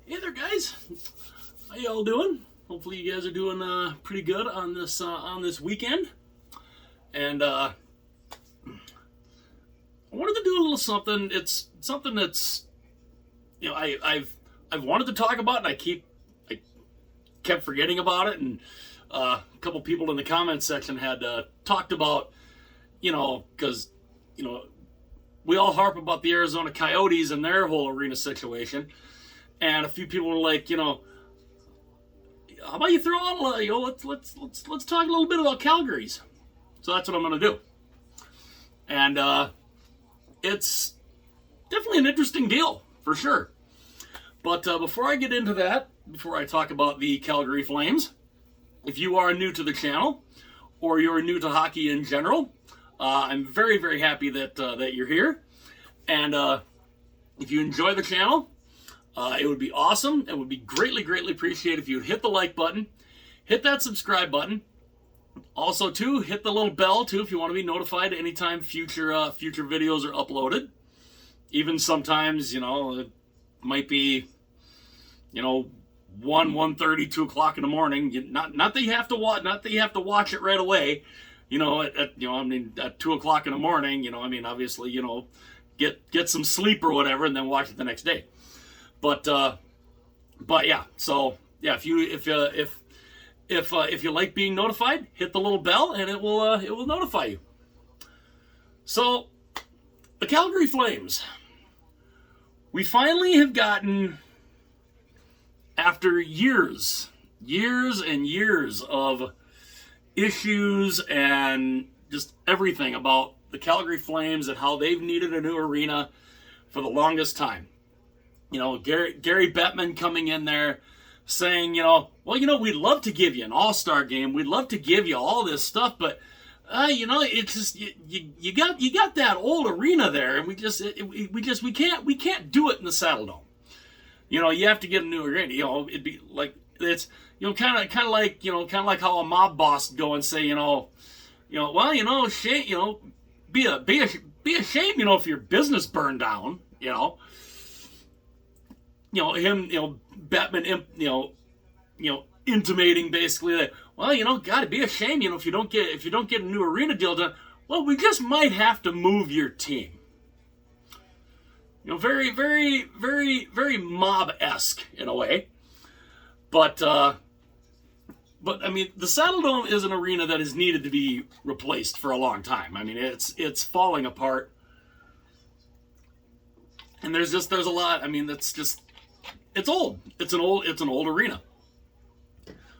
Hey there, guys. How y'all doing? Hopefully, you guys are doing pretty good on this weekend. And I wanted to do a little something. It's something that's I've wanted to talk about, and I kept forgetting about it. And a couple people in the comments section had talked about because you know we all harp about the Arizona Coyotes and their whole arena situation. And a few people were like, how about you throw out, let's talk a little bit about Calgary's. So that's what I'm going to do. And it's definitely an interesting deal, for sure. But before I get into that, before I talk about the Calgary Flames, if you are new to the channel, or you're new to hockey in general, I'm very, very happy that you're here. And if you enjoy the channel, it would be awesome. It would be greatly, greatly appreciated if you would hit the like button, hit that subscribe button. Also, too, hit the little bell, too, if you want to be notified anytime future videos are uploaded. Even sometimes, it might be, 1:30, 2 o'clock in the morning. Not that you have to watch it right away. At 2 o'clock in the morning. Obviously, get some sleep or whatever, and then watch it the next day. But yeah, so yeah, if you like being notified, hit the little bell and it will notify you. So the Calgary Flames, we finally have gotten, after years and years of issues and just everything about the Calgary Flames and how they've needed a new arena for the longest time. Gary Bettman coming in there saying, we'd love to give you an all-star game. We'd love to give you all this stuff, but, it's just, you got that old arena there, and we can't do it in the Saddle Dome. You have to get a new arena. It'd be like, it's, kind of like how a mob boss go and say, shame, be a shame, if your business burned down, Bettman, intimating basically that, gotta be a shame, if you don't get a new arena deal done. Well, we just might have to move your team. Very, very, very, very mob-esque in a way. But I mean, the Saddle Dome is an arena that is needed to be replaced for a long time. I mean, it's falling apart. And there's a lot. I mean, it's old. It's an old arena.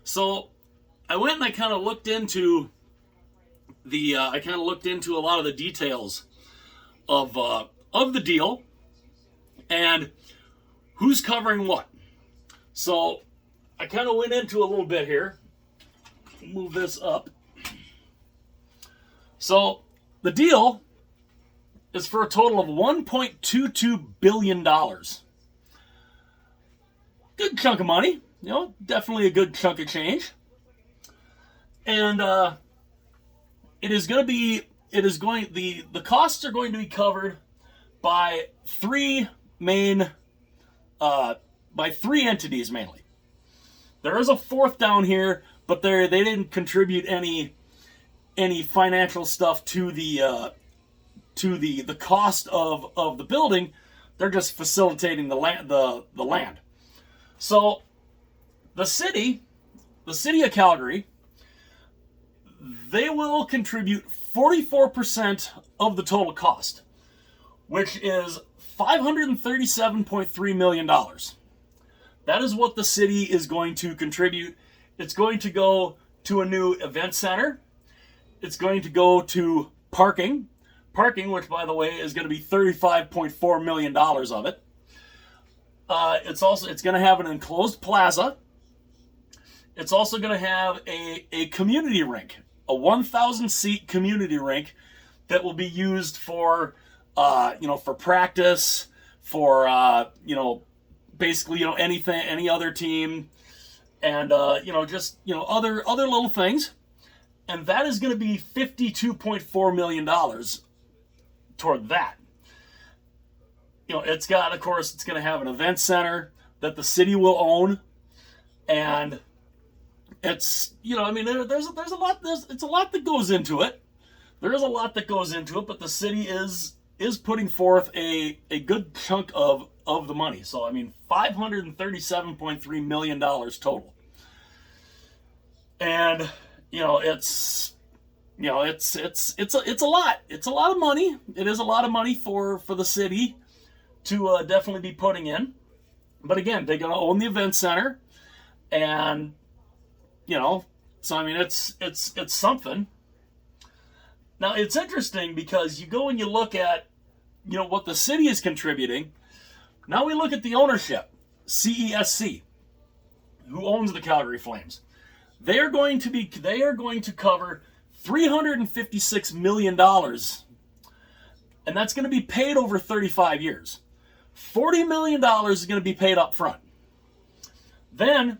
So I went and I kind of looked into a lot of the details of the deal and who's covering what. So I kind of went into a little bit here. Move this up. So the deal is for a total of $1.22 billion. Good chunk of money, definitely a good chunk of change. And the costs are going to be covered by three entities mainly. There is a fourth down here, but they didn't contribute any financial stuff to the cost of the building. They're just facilitating the land. So the city of Calgary, they will contribute 44% of the total cost, which is $537.3 million. That is what the city is going to contribute. It's going to go to a new event center. It's going to go to parking, which, by the way, is going to be $35.4 million of it. It's going to have an enclosed plaza. It's also going to have a community rink, a 1,000-seat community rink that will be used for practice, for basically any other team, and other little things. And that is going to be $52.4 million toward that. It's going to have an event center. that the city will own, and it's, I mean, there's a lot, it's a lot that goes into it. There is a lot that goes into it, but the city is putting forth a good chunk of the money. So I mean, $537.3 million total, and it's a lot. It's a lot of money. It is a lot of money for the city to definitely be putting in. But again, they're going to own the event center, and so I mean, it's something. Now it's interesting because you go and you look at what the city is contributing. Now we look at the ownership, CESC, who owns the Calgary Flames. They are going to cover $356 million, and that's going to be paid over 35 years. $40 million is going to be paid up front. Then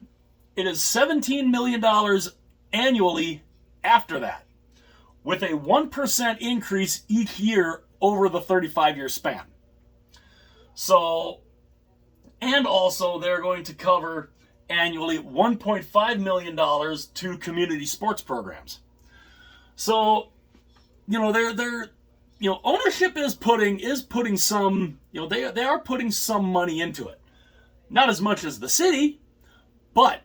it is $17 million annually after that, with a 1% increase each year over the 35-year span. So, and also they're going to cover annually $1.5 million to community sports programs. So, they're ownership is putting some, they are putting some money into it. Not as much as the city, but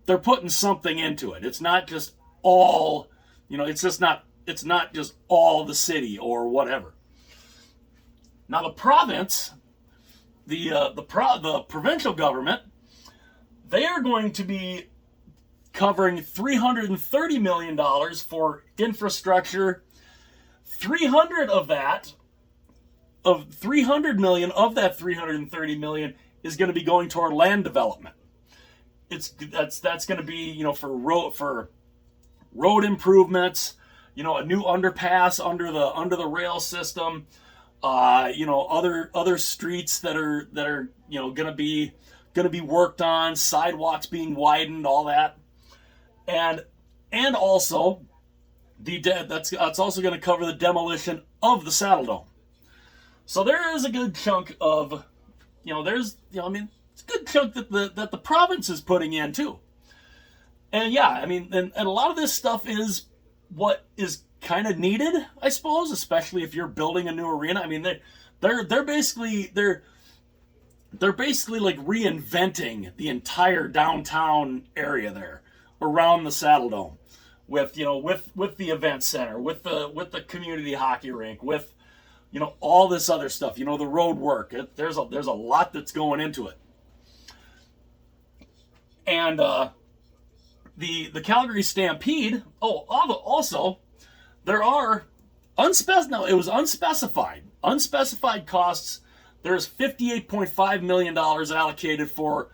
they're putting something into it. It's not just all, it's not just all the city or whatever. Now the province, the provincial government, they are going to be covering $330 million for infrastructure. 300 of that, of 300 million of that 330 million is going to be going toward land development. That's going to be for road improvements, a new underpass under the rail system, other streets that are going to be worked on, sidewalks being widened, all that, and also that's also going to cover the demolition of the Saddle Dome. So there is a good chunk of, it's a good chunk that the province is putting in too. And yeah, I mean, and a lot of this stuff is what is kind of needed, I suppose, especially if you're building a new arena. I mean, they're basically like reinventing the entire downtown area there around the Saddle Dome, with the event center, with the community hockey rink, with all this other stuff, the road work. There's a lot that's going into it. And the Calgary Stampede, also there are unspecified costs. There's $58.5 million allocated for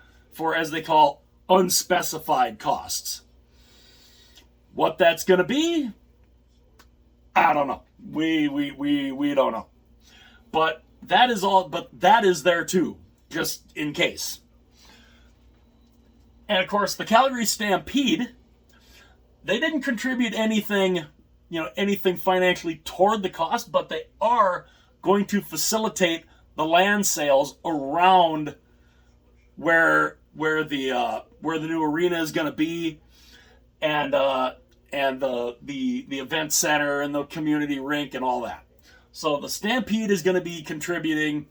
as they call unspecified costs. What that's going to be, I don't know. We don't know. But that is there too, just in case. And of course, the Calgary Stampede, they didn't contribute anything financially toward the cost, but they are going to facilitate the land sales around where the new arena is going to be, and the event center and the community rink and all that. So the Stampede is going to be contributing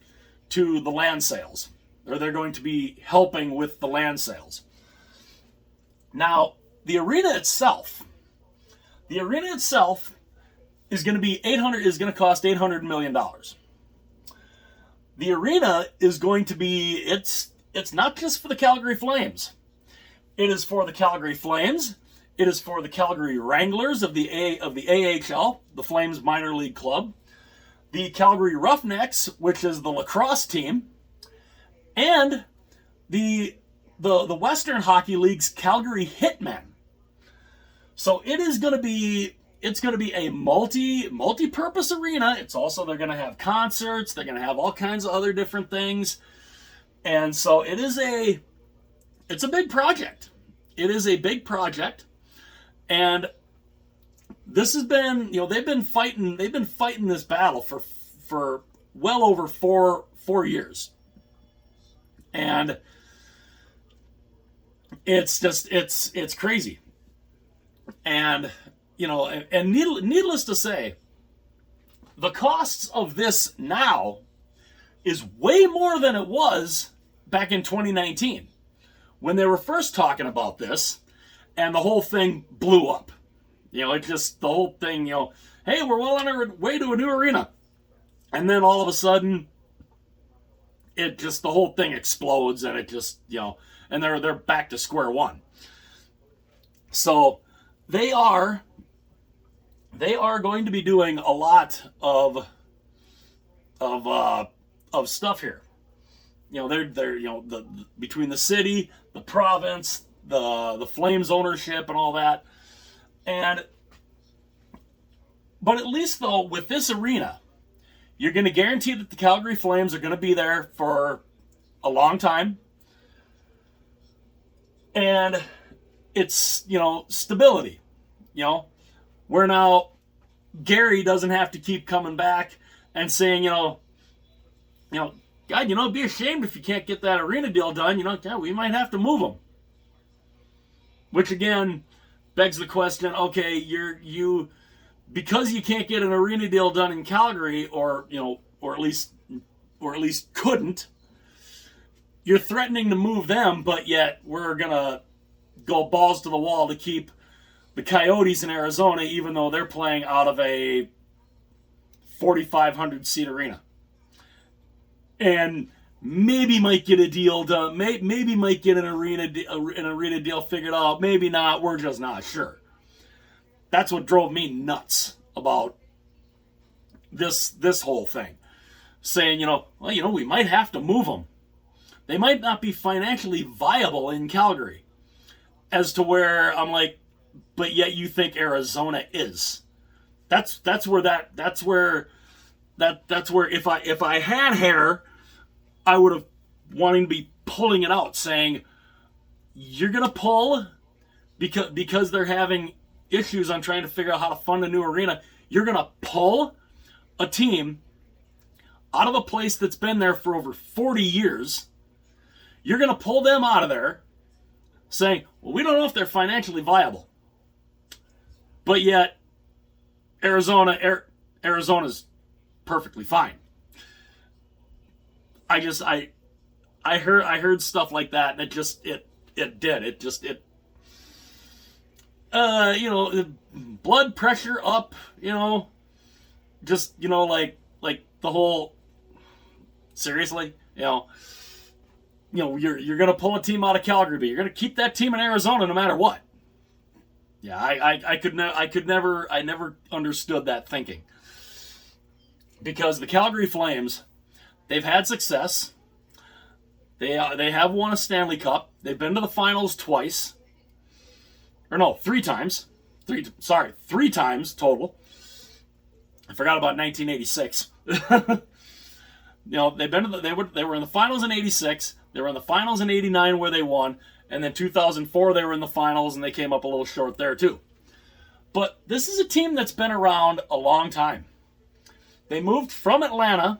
to the land sales, or they're going to be helping with the land sales. Now, the arena itself is going to cost $800 million. The arena is going to be, it's not just for the Calgary Flames. It is for the Calgary Flames. It is for the Calgary Wranglers of the AHL, the Flames minor league club, the Calgary Roughnecks, which is the lacrosse team, and the Western Hockey League's Calgary Hitmen. So it's going to be a multi-purpose arena. It's also, they're going to have concerts, they're going to have all kinds of other different things. And so it's a big project. It is a big project. And this has been, they've been fighting this battle for well over four years. And It's just it's crazy. And and needless to say, the costs of this now is way more than it was back in 2019 when they were first talking about this, and the whole thing blew up. It just, the whole thing, hey, we're well on our way to a new arena. And then all of a sudden, it just, the whole thing explodes, and it just, and they're back to square one. So they are going to be doing a lot of stuff here. They're between the city, the province, the Flames ownership, and all that. But at least though, with this arena, you're going to guarantee that the Calgary Flames are going to be there for a long time. And it's, stability. Where now Gary doesn't have to keep coming back and saying, God, it'd be ashamed if you can't get that arena deal done. God, we might have to move them. Which again begs the question, okay, you because you can't get an arena deal done in Calgary, or at least couldn't, you're threatening to move them, but yet we're gonna go balls to the wall to keep the Coyotes in Arizona, even though they're playing out of a 4,500 seat arena, and maybe might get a deal done. Maybe might get an arena deal figured out. Maybe not. We're just not sure. That's what drove me nuts about this whole thing. Saying, we might have to move them. They might not be financially viable in Calgary. As to where I'm like, but yet you think Arizona is. That's where if I had hair, I would have wanting to be pulling it out, saying, you're gonna pull because they're having issues on trying to figure out how to fund a new arena. You're gonna pull a team out of a place that's been there for over 40 years. You're gonna pull them out of there, saying, well, we don't know if they're financially viable. But yet, Arizona's perfectly fine. I heard stuff like that, and blood pressure up, like the whole, seriously, you're gonna pull a team out of Calgary, but you're gonna keep that team in Arizona no matter what. Yeah, I never understood that thinking. Because the Calgary Flames, they've had success. They have won a Stanley Cup. They've been to the finals twice. Or no, 3 times. 3 times total. I forgot about 1986. They've been they were in the finals in 86. They were in the finals in 89 where they won, and then 2004 they were in the finals and they came up a little short there too. But this is a team that's been around a long time. They moved from Atlanta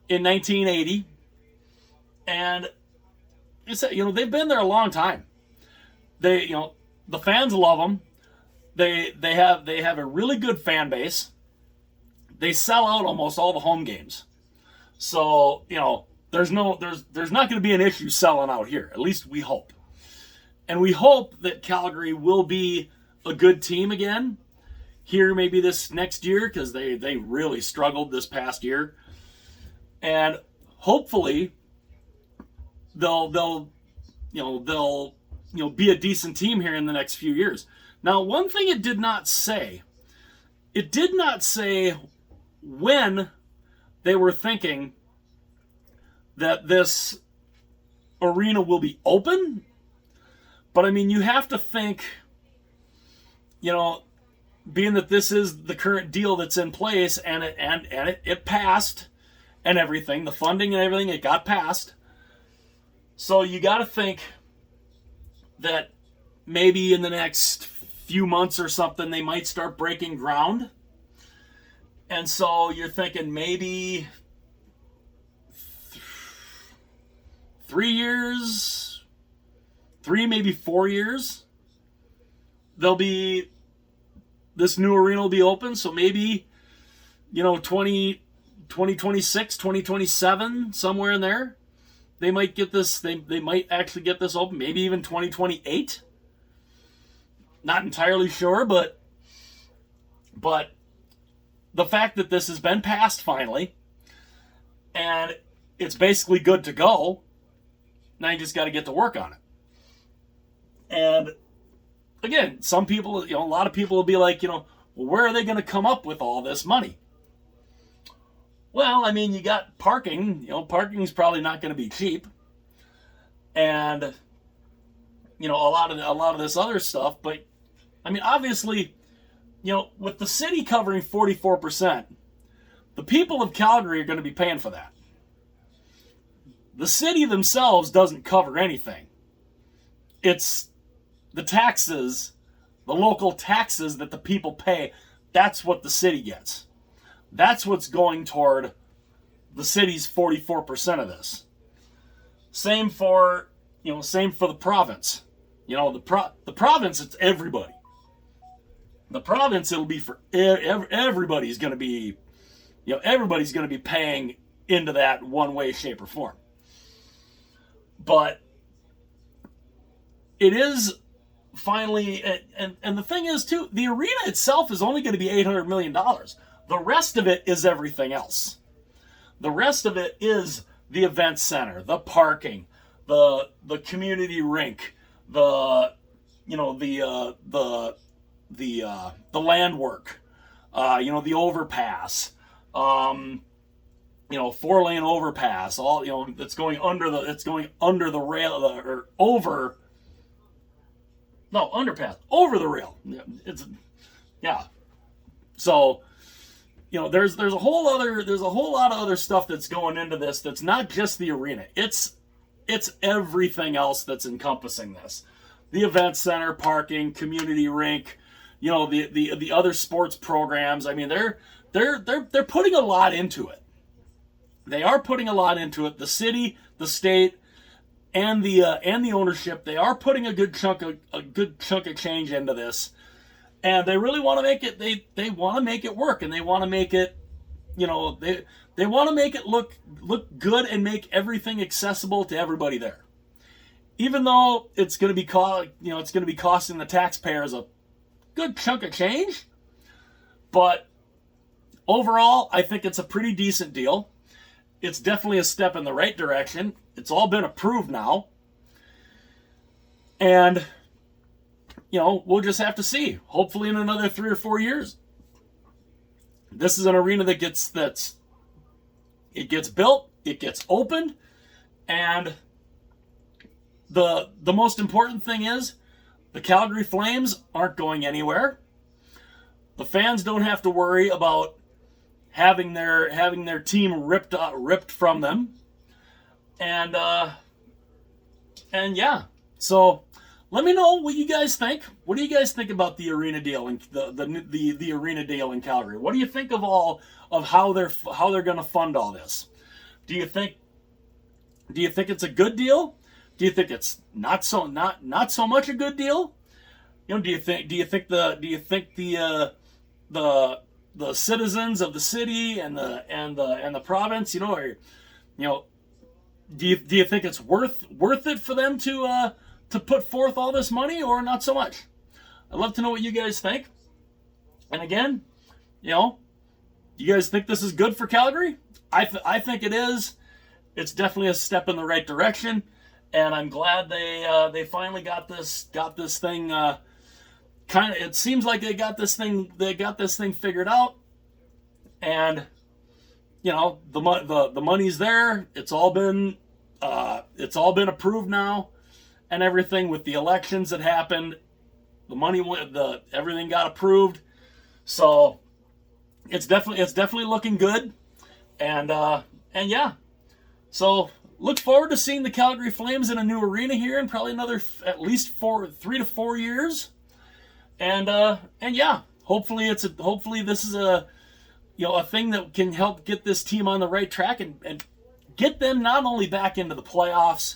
in 1980, and they've been there a long time. The fans love them. They have a really good fan base. They sell out almost all the home games. So, there's not going to be an issue selling out here. At least we hope. And we hope that Calgary will be a good team again here maybe this next year, because they really struggled this past year. And hopefully they'll be a decent team here in the next few years. Now, one thing it did not say when they were thinking that this arena will be open. But I mean, you have to think, being that this is the current deal that's in place, and it passed, and everything, the funding and everything, it got passed. So you got to think that maybe in the next few months or something, they might start breaking ground. And so you're thinking maybe 3 years 3, maybe 4 years, this new arena will be open. So maybe, 2026, 2027, somewhere in there, they might get this. They might actually get this open. Maybe even 2028. Not entirely sure, but the fact that this has been passed finally, and it's basically good to go. Now you just got to get to work on it. And again, some people, a lot of people will be like, well, where are they going to come up with all this money? Well, I mean, you got parking. Parking is probably not going to be cheap, and a lot of this other stuff. But I mean, obviously, with the city covering 44%, the people of Calgary are going to be paying for that. The city themselves doesn't cover anything. It's the taxes, the local taxes that the people pay. That's what the city gets. That's what's going toward the city's 44% of this. Same for the province. The province, it's everybody. The province, it'll be for everybody's going to be, everybody's going to be paying into that one way, shape, or form. But it is finally, and the thing is too, the arena itself is only going to be $800 million. The rest of it is everything else. The rest of it is the event center, the parking, the community rink, the land work, the overpass, 4-lane overpass, all, it's going under the rail, or over, no, underpass, over the rail. So, there's a whole lot of other stuff that's going into this. That's not just the arena. It's everything else that's encompassing this. The event center, parking, community rink, the other sports programs. I mean, they're putting a lot into it. They are putting a lot into it. The city, the state, and the ownership, they are putting a good chunk of change into this. And they really want to make it. They want to make it work, and they want to make it. They want to make it look good and make everything accessible to everybody there. Even though it's going to be costing the taxpayers a good chunk of change, but overall, I think it's a pretty decent deal. It's definitely a step in the right direction. It's all been approved now, and we'll just have to see. Hopefully in another 3 or 4 years, this is an arena that gets built, it gets opened, and the most important thing is the Calgary Flames aren't going anywhere. The fans don't have to worry about having their team ripped from them, and yeah. So let me know what you guys think. What do you guys think about the arena deal and the arena deal in Calgary? What do you think of how they're going to fund all this? Do you think it's a good deal? Do you think it's not so much a good deal? Do you think the citizens of the city and the province, do you think it's worth it for them to put forth all this money, or not so much? I'd love to know what you guys think. And again, you guys think this is good for Calgary? I think it is. It's definitely a step in the right direction, and I'm glad they finally got this thing. It seems like they got this thing figured out, and the money's there. It's all been approved now, and everything with the elections that happened, everything got approved. So it's definitely looking good, and yeah. So look forward to seeing the Calgary Flames in a new arena here in probably another at least 3 to 4 years. And yeah, hopefully this is a thing that can help get this team on the right track and get them not only back into the playoffs,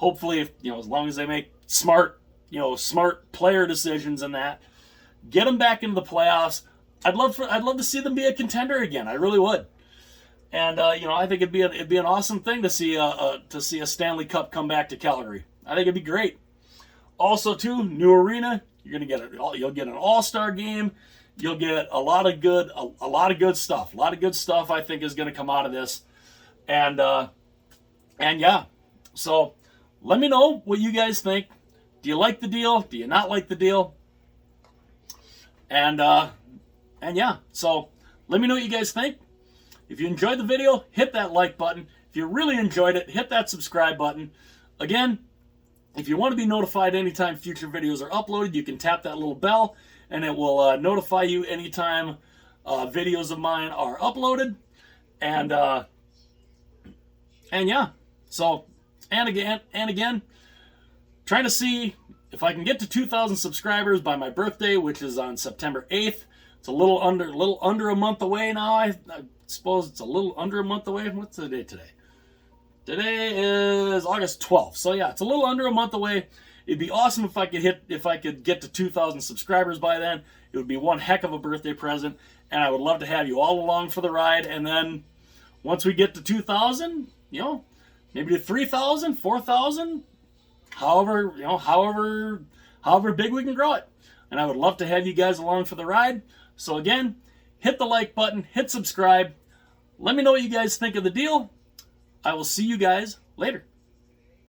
hopefully, if, as long as they make smart player decisions and that, get them back into the playoffs. I'd love to see them be a contender again. I really would. And I think it'd be an awesome thing to see a Stanley Cup come back to Calgary. I think it'd be great. Also, too, new arena. You'll get an all-star game. You'll get a lot of good stuff. A lot of good stuff I think is going to come out of this. And yeah. So let me know what you guys think. Do you like the deal? Do you not like the deal? And yeah. So let me know what you guys think. If you enjoyed the video, hit that like button. If you really enjoyed it, hit that subscribe button. Again, if you want to be notified anytime future videos are uploaded, you can tap that little bell, and it will notify you anytime videos of mine are uploaded. And yeah. So, and again, trying to see if I can get to 2,000 subscribers by my birthday, which is on September 8th. It's a little under a month away now. I suppose it's a little under a month away. What's the date today? Today is August 12th. So yeah, it's a little under a month away. It'd be awesome if I could get to 2,000 subscribers by then. It would be one heck of a birthday present, and I would love to have you all along for the ride. And then once we get to 2,000, maybe to 3,000, 4,000, however big we can grow it. And I would love to have you guys along for the ride. So again, hit the like button, hit subscribe. Let me know what you guys think of the deal. I will see you guys later.